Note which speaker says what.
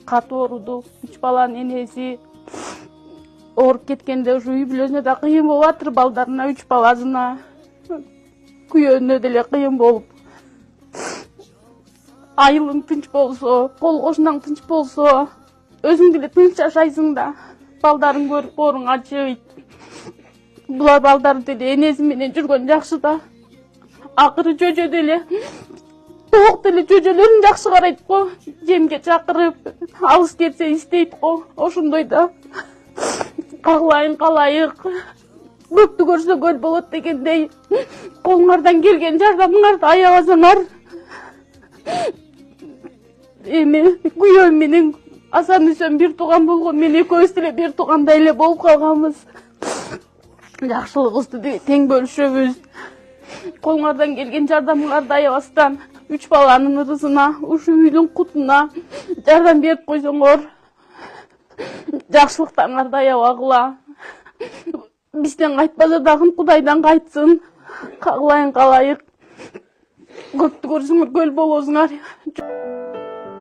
Speaker 1: катуу ооруду. 3 баланын энеси ооруп кеткенде ушу үй бүлөсүнө да кыйын болуп атыр, балдарына, 3 баласына, күйөөнүнө деле кыйын болуп. Айылың тынч болсо, кол кошунаң тынч болсо, өзүң деле тынч жашайсың да, балдарың көрүп бооруң ачыбайт. Булар балдары деле энеси менен жүргөн жакшы да. Акыры жөжө деле, тоок деле жөжөлөрүн жакшы карайт го. Жемге чакырып, алыс кетсе издейт го. Ошондой да. Кагылайын калайык. Көптү көрсө көл болот дегендей, колуңардан келген жардамыңарды аябасаңар. Эми күйөөм менен Асан Үсөн бир тууган болгон, мен экөөбүз деле бир туугандай эле болуп калганбыз. Жакшылыгыбызды тең бөлүшөбүз. Колуңардан келген жардамыңарды аябастан 3 баланын ырысына, ушу үйдүн кутуна жардам берип койсоңор, жакшылыктарыңарды аябагыла. Бизден кайтпаса дагы Кудайдан кайтсын. Кагылайын калайык. Көптү көрсөңөр көл болосуңар.